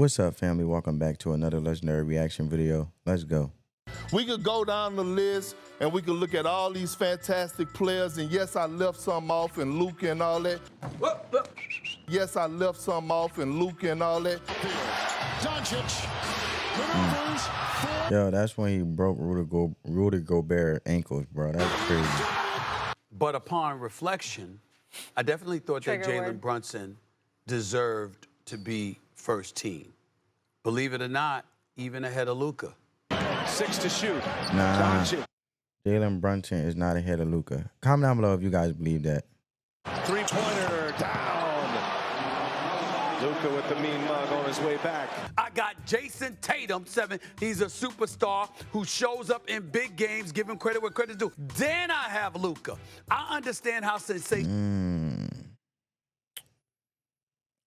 What's up, family? Welcome back to another legendary reaction video. Let's go. We could go down the list and we could look at all these fantastic players. And yes, I left some off and Luka and all that. Yes, I left some off and Luka and all that. Doncic maneuvers. Yo, that's when he broke Rudy Gobert ankles, bro. That's crazy. But upon reflection, I definitely thought that Jalen Brunson deserved to be first team. Believe it or not, even ahead of Luka. 6 to shoot. Nah, Jalen Brunson is not ahead of Luka. Comment down below if you guys believe that. Three-pointer down. Luka with the mean mug on his way back. I got Jason Tatum, 7. He's a superstar who shows up in big games, give him credit where credit's due. Then I have Luka. I understand how sensational.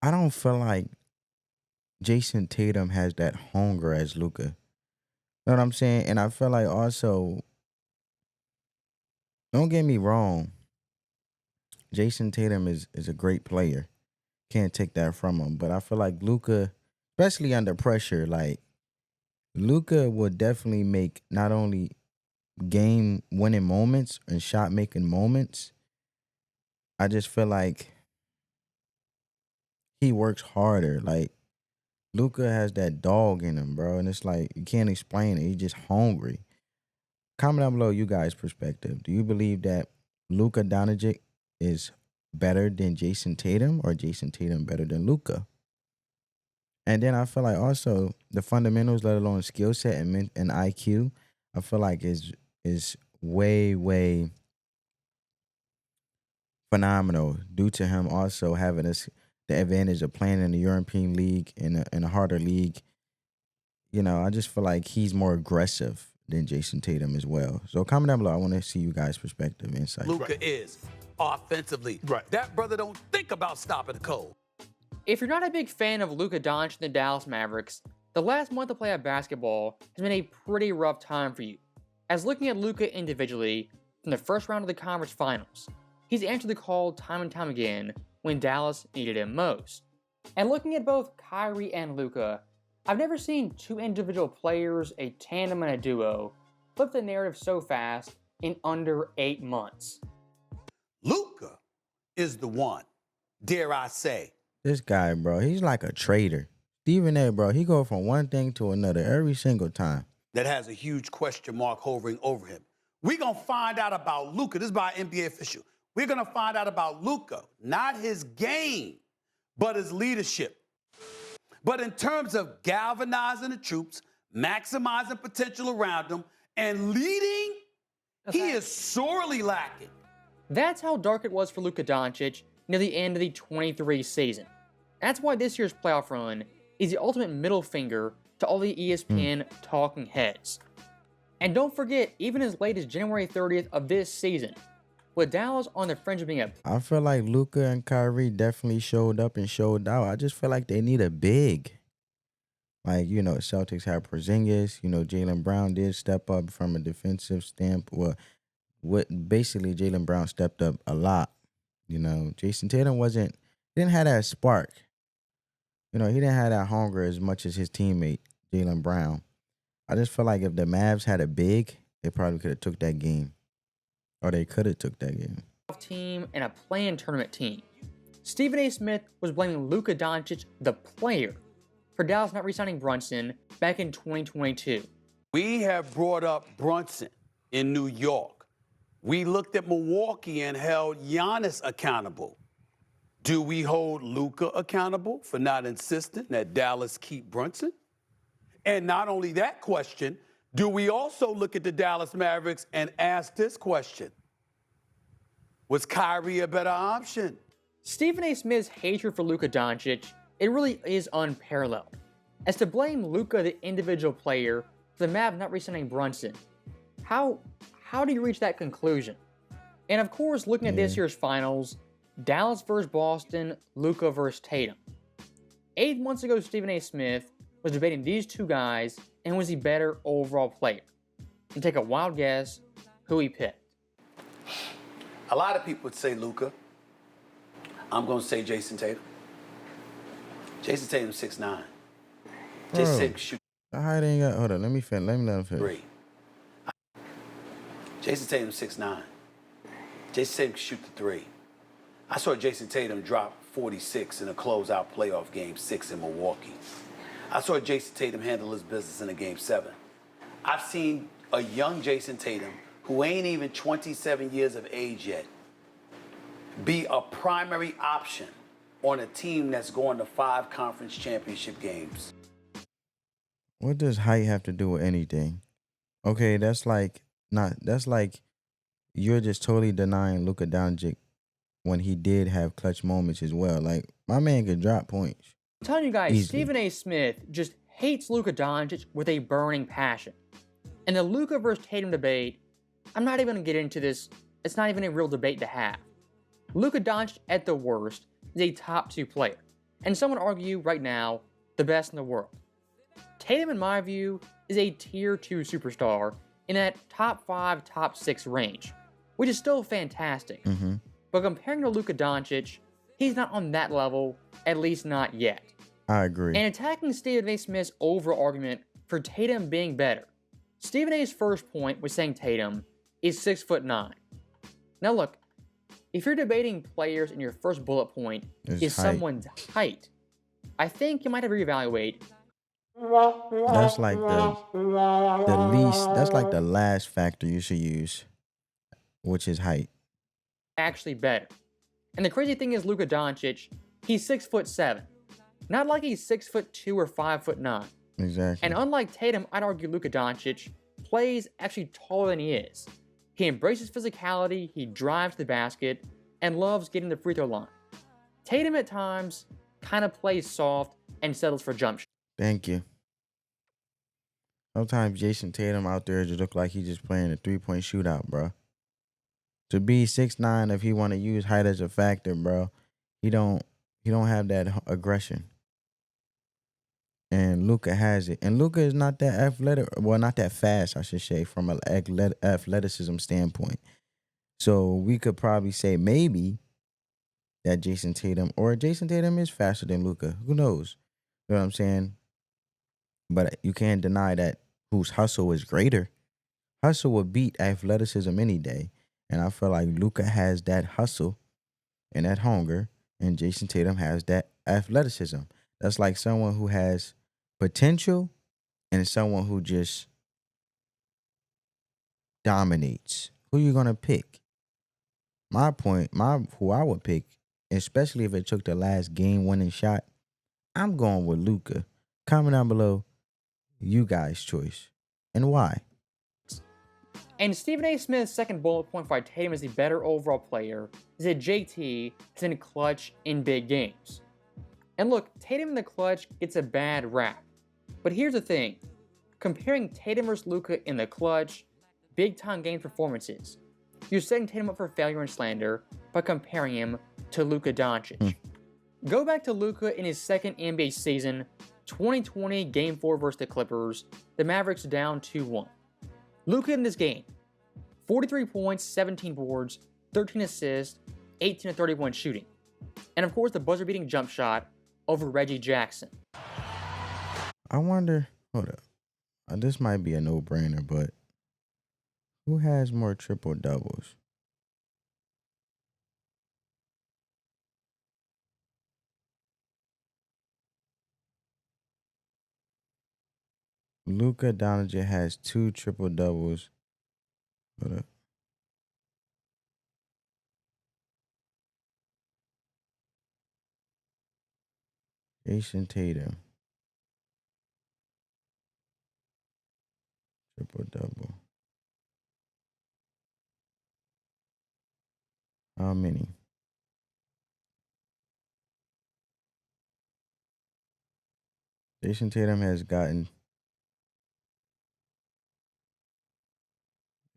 I don't feel like Jason Tatum has that hunger as Luka. You know what I'm saying? And I feel like also, don't get me wrong, Jason Tatum is a great player. Can't take that from him. But I feel like Luka, especially under pressure, like Luka will definitely make not only game-winning moments and shot-making moments. I just feel like he works harder. Like, Luka has that dog in him, bro. And it's like, you can't explain it. He's just hungry. Comment down below you guys' perspective. Do you believe that Luka Doncic is better than Jason Tatum, or Jason Tatum better than Luka? And then I feel like also the fundamentals, let alone skill set and IQ, I feel like is way, way phenomenal due to him also having the advantage of playing in the European League, in a harder league. You know, I just feel like he's more aggressive than Jason Tatum as well. So comment down below. I want to see you guys' perspective, insight. Luka is offensively. Right. That brother don't think about stopping the cold. If you're not a big fan of Luka Doncic and the Dallas Mavericks, the last month of playoff basketball has been a pretty rough time for you. As looking at Luka individually, from the first round of the conference finals, he's answered the call time and time again when Dallas needed him most. And looking at both Kyrie and Luka, I've never seen two individual players, a tandem and a duo, flip the narrative so fast in under 8 months. Luka is the one, dare I say. This guy, bro, he's like a trader. Stephen A, bro, he go from one thing to another every single time. That has a huge question mark hovering over him. We're going to find out about Luka. This is by an NBA official. We're going to find out about Luka, not his game, but his leadership. But in terms of galvanizing the troops, maximizing potential around them, and leading, he is sorely lacking. That's how dark it was for Luka Doncic near the end of the 23 season. That's why this year's playoff run is the ultimate middle finger to all the ESPN talking heads. And don't forget, even as late as January 30th of this season, with Dallas on the fringe of being I feel like Luka and Kyrie definitely showed up and showed out. I just feel like they need a big. Like, you know, Celtics have Porzingis. You know, Jaylen Brown did step up from a defensive standpoint. Well, basically, Jaylen Brown stepped up a lot. You know, Jason Tatum didn't have that spark. You know, he didn't have that hunger as much as his teammate, Jaylen Brown. I just feel like if the Mavs had a big, they probably could have took that game. Or they could have took that game. team and a play-in tournament team. Stephen A. Smith was blaming Luka Doncic, the player, for Dallas not re-signing Brunson back in 2022. We have brought up Brunson in New York. We looked at Milwaukee and held Giannis accountable. Do we hold Luka accountable for not insisting that Dallas keep Brunson? And not only that question, do we also look at the Dallas Mavericks and ask this question? Was Kyrie a better option? Stephen A. Smith's hatred for Luka Doncic, it really is unparalleled. As to blame Luka, the individual player, for the Mavs not re-signing Brunson, how do you reach that conclusion? And of course, looking at this year's finals, Dallas versus Boston, Luka versus Tatum. 8 months ago, Stephen A. Smith was debating these two guys and was the better overall player. And take a wild guess who he picked. A lot of people would say Luka. I'm going to say Jason Tatum. Jason Tatum's 6'9". Jason Bro, Tatum shoot the height ain't got. Hold on, let me finish. Let me let him finish. three. Jason Tatum 6'9". Jason Tatum can shoot the three. I saw Jason Tatum drop 46 in a closeout playoff game 6 in Milwaukee. I saw Jason Tatum handle his business in a game 7. I've seen a young Jason Tatum who ain't even 27 years of age yet be a primary option on a team that's going to 5 conference championship games. What does height have to do with anything? Okay, that's like not. That's like you're just totally denying Luka Doncic when he did have clutch moments as well. Like my man could drop points. I'm telling you guys, Easily. Stephen A. Smith just hates Luka Doncic with a burning passion. And the Luka versus Tatum debate, I'm not even going to get into this. It's not even a real debate to have. Luka Doncic, at the worst, is a top 2 player. And some would argue right now, the best in the world. Tatum, in my view, is a tier 2 superstar in that top 5, top 6 range, which is still fantastic. Mm-hmm. But comparing to Luka Doncic, he's not on that level, at least not yet. I agree. And attacking Stephen A. Smith's overall argument for Tatum being better, Stephen A's first point was saying Tatum is 6'9". Now look, if you're debating players and your first bullet point Is is height. someone's height, I think you might have to reevaluate. That's like the least. That's like the last factor you should use, which is height. Actually better. And the crazy thing is Luka Doncic, he's 6'7". Not like he's 6'2" or 5'9". Exactly. And unlike Tatum, I'd argue Luka Doncic plays actually taller than he is. He embraces physicality, he drives the basket, and loves getting the free throw line. Tatum at times kind of plays soft and settles for jump shots. Thank you. Sometimes Jason Tatum out there just look like he's just playing a 3-point shootout, bro. To be 6'9", if he want to use height as a factor, bro, he don't have that aggression. And Luka has it. And Luka is not that athletic, well, not that fast, I should say, from an athleticism standpoint. So we could probably say maybe that Jason Tatum is faster than Luka. Who knows? You know what I'm saying? But you can't deny that whose hustle is greater. Hustle will beat athleticism any day. And I feel like Luka has that hustle and that hunger, and Jason Tatum has that athleticism. That's like someone who has potential and someone who just dominates. Who you gonna pick? Who I would pick, especially if it took the last game-winning shot, I'm going with Luka. Comment down below, you guys' choice and why. And Stephen A. Smith's second bullet point for Tatum as the better overall player is that JT is in clutch in big games. And look, Tatum in the clutch gets a bad rap. But here's the thing. Comparing Tatum versus Luka in the clutch, big-time game performances, you're setting Tatum up for failure and slander by comparing him to Luka Doncic. Go back to Luka in his second NBA season, 2020 Game 4 versus the Clippers, the Mavericks down 2-1. Luka in this game, 43 points, 17 boards, 13 assists, 18 to 31 shooting. And of course the buzzer-beating jump shot over Reggie Jackson. I wonder, hold up. This might be a no-brainer, but who has more triple-doubles? Luka Doncic has 2 triple-doubles. Hold up. Jason Tatum. Triple-double. How many? Jason Tatum has gotten.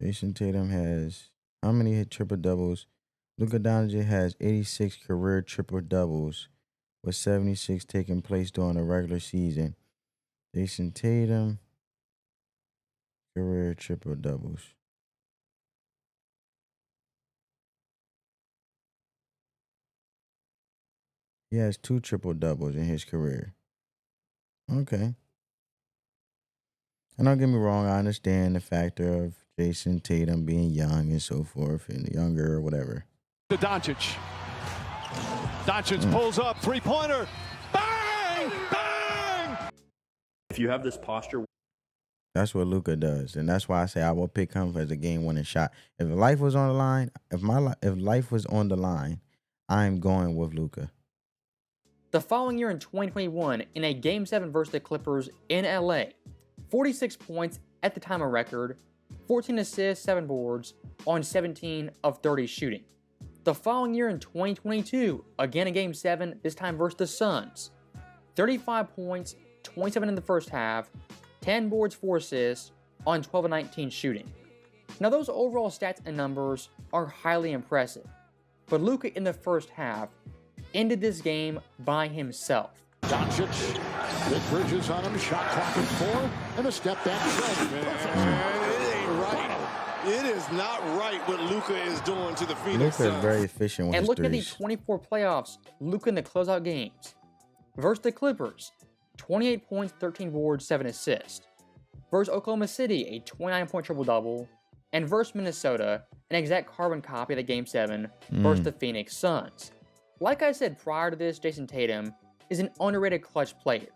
Jason Tatum has how many triple doubles? Luka Doncic has 86 career triple doubles, with 76 taking place during the regular season. Jason Tatum career triple doubles. He has 2 triple doubles in his career. Okay. And don't get me wrong, I understand the factor of Jason Tatum being young and so forth, and younger or whatever. To Doncic. Doncic pulls up, three-pointer. Bang! Bang! If you have this posture, That's what Luka does, and that's why I say I will pick him as a game-winning shot. If life was on the line, if life was on the line, I'm going with Luka. The following year in 2021, in a Game 7 versus the Clippers in LA, 46 points at the time of record, 14 assists, 7 boards, on 17 of 30 shooting. The following year in 2022, again in Game 7, this time versus the Suns, 35 points, 27 in the first half, 10 boards, 4 assists, on 12 of 19 shooting. Now those overall stats and numbers are highly impressive, but Luka in the first half ended this game by himself. Doncic, big bridges on him, shot clock at 4, and a step back shot. Man, it ain't right. It is not right what Luka is doing to the Phoenix Luka is Suns. very efficient with And his looking at the threes. 24 playoffs, Luka in the closeout games. Versus the Clippers, 28 points, 13 boards, 7 assists. Versus Oklahoma City, a 29-point triple-double. And versus Minnesota, an exact carbon copy of the Game 7 versus the Phoenix Suns. Like I said prior to this, Jason Tatum is an underrated clutch player.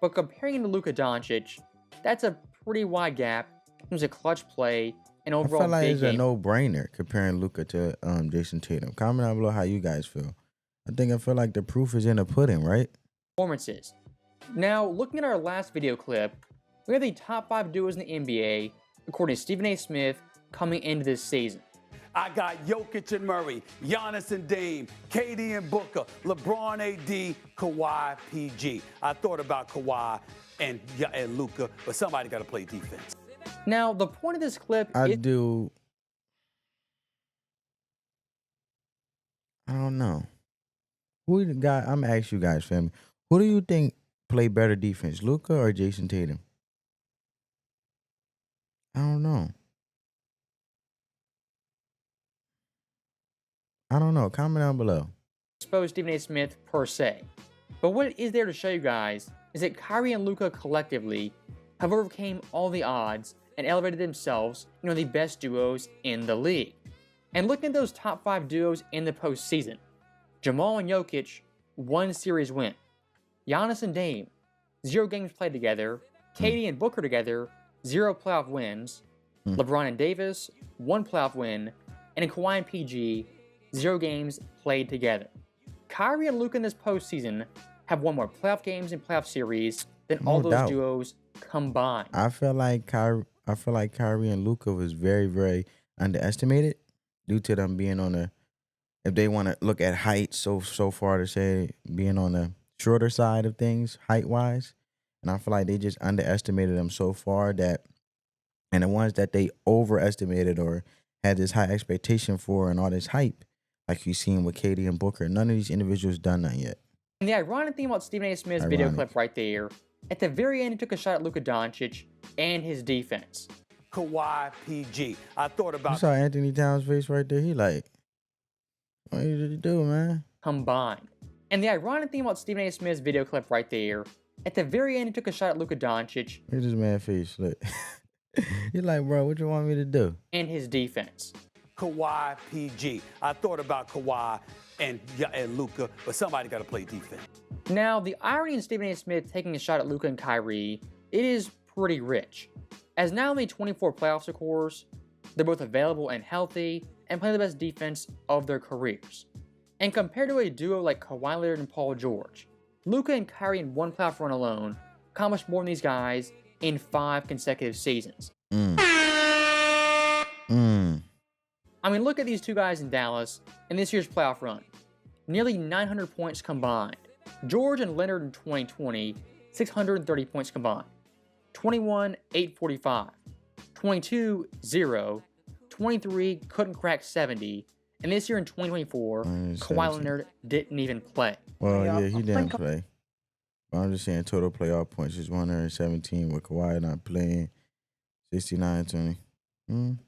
But comparing him to Luka Doncic, that's a pretty wide gap in terms of clutch play and I overall feel like big it's a game no-brainer comparing Luka to Jason Tatum. Comment down below how you guys feel. I feel like the proof is in the pudding, right? performances. Now, looking at our last video clip, we have the top 5 duos in the NBA, according to Stephen A. Smith, coming into this season. I got Jokic and Murray, Giannis and Dame, KD and Booker, LeBron AD, Kawhi PG. I thought about Kawhi and Luka, but somebody got to play defense. Now, the point of this clip I is don't know. Who the guy? I'm gonna ask you guys, family. Who do you think play better defense, Luka or Jason Tatum? I don't know. Comment down below. expose Stephen A. Smith per se. But what it is there to show you guys is that Kyrie and Luka collectively have overcame all the odds and elevated themselves into the best duos in the league. And looking at those top 5 duos in the postseason, Jamal and Jokic, 1 series win. Giannis and Dame, 0 games played together. KD and Booker together, 0 playoff wins. LeBron and Davis, 1 playoff win. And Kawhi and PG, 0 games played together. Kyrie and Luka in this postseason have won more playoff games and playoff series than all No those doubt. duos combined. I feel like Kyrie and Luka was very, very underestimated due to them being on the. If they want to look at height, so far to say being on the shorter side of things, height wise, and I feel like they just underestimated them so far that, and the ones that they overestimated or had this high expectation for and all this hype, like you seen with KD and Booker, none of these individuals done that yet. And the ironic thing about Stephen A. Smith's video clip right there, at the very end, he took a shot at Luka Doncic and his defense. Kawhi PG. I thought You about saw Anthony Towns' face right there. He like, what you do, man? Combined. And the ironic thing about Stephen A. Smith's video clip right there, at the very end, he took a shot at Luka Doncic Look at this man's face. Look. He's like, bro, what you want me to do? and his defense. Kawhi PG. I thought about Kawhi and Luka, but somebody got to play defense. Now, the irony in Stephen A. Smith taking a shot at Luka and Kyrie, it is pretty rich. As now only 24 playoffs, of course, they're both available and healthy and play the best defense of their careers. And compared to a duo like Kawhi Leonard and Paul George, Luka and Kyrie in 1 playoff run alone accomplished more than these guys in 5 consecutive seasons. I mean, look at these 2 guys in Dallas in this year's playoff run. Nearly 900 points combined. George and Leonard in 2020, 630 points combined. 21, 845. 22, 0. 23, couldn't crack 70. And this year in 2024, Kawhi Leonard didn't even play. Well, yeah, he didn't play. But I'm just saying total playoff points is 117 with Kawhi not playing, 69-20. And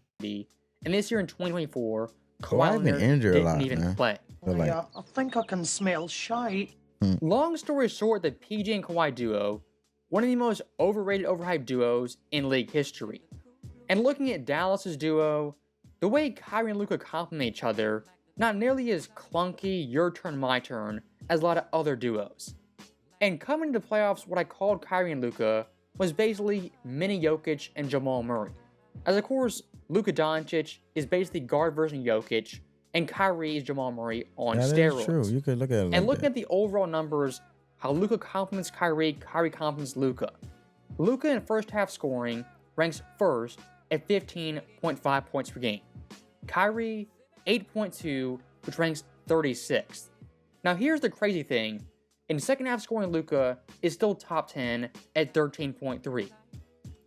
this year in 2024, Kawhi Kawhi been Leonard injured a didn't lot, even man. play. So like, I think I can smell shite. Long story short, the PG and Kawhi duo one of the most overrated, overhyped duos in league history. And looking at Dallas's duo, the way Kyrie and Luka complement each other, not nearly as clunky, your turn, my turn, as a lot of other duos. And coming into the playoffs, what I called Kyrie and Luka was basically mini Jokic and Jamal Murray. As of course, Luka Doncic is basically guard version Jokic, and Kyrie is Jamal Murray on That steroids. is true. You could look at it like And looking that. at the overall numbers, how Luka complements Kyrie, Kyrie complements Luka. Luka in first half scoring ranks first at 15.5 points per game. Kyrie, 8.2, which ranks 36th. Now here's the crazy thing. In second half scoring, Luka is still top 10 at 13.3.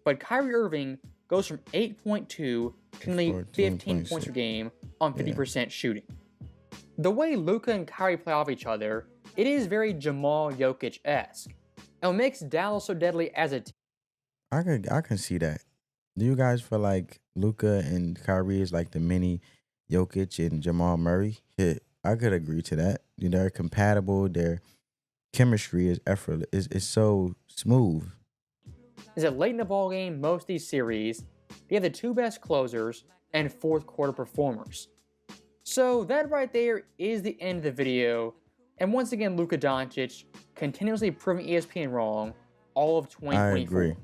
But Kyrie Irving goes from 8.2 to nearly 15 points per game on 50% shooting. The way Luka and Kyrie play off each other, it is very Jamal Jokic-esque. And what makes Dallas so deadly as a team. I can see that. Do you guys feel like Luka and Kyrie is like the mini Jokic and Jamal Murray? Yeah, I could agree to that. They're compatible. Their chemistry is effortless. It's so smooth. Is that late in the ballgame, most of these series, they have the two best closers and fourth quarter performers. So that right there is the end of the video. And once again, Luka Doncic continuously proving ESPN wrong all of 2024. I agree.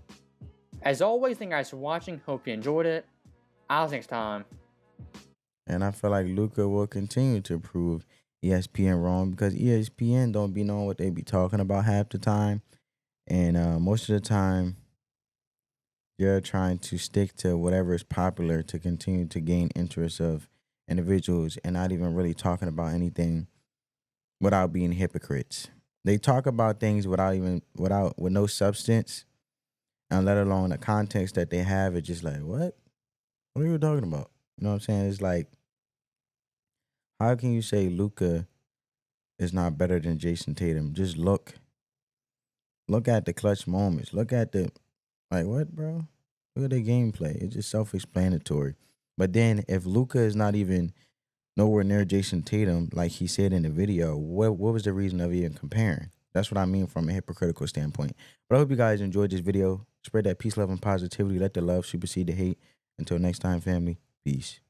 As always, thank you guys for watching. Hope you enjoyed it. I'll see you next time. And I feel like Luka will continue to prove ESPN wrong because ESPN don't be knowing what they be talking about half the time. And most of the time, they're trying to stick to whatever is popular to continue to gain interest of individuals and not even really talking about anything without being hypocrites. They talk about things with no substance, and let alone the context that they have. It's just like, what? What are you talking about? You know what I'm saying? It's like, how can you say Luka is not better than Jason Tatum? Just look at the clutch moments. Look at the, like, what, bro? Look at the gameplay. It's just self-explanatory. But then if Luka is not even nowhere near Jason Tatum, like he said in the video, what was the reason of even comparing? That's what I mean from a hypocritical standpoint. But I hope you guys enjoyed this video. Spread that peace, love, and positivity. Let the love supersede the hate. Until next time, family. Peace.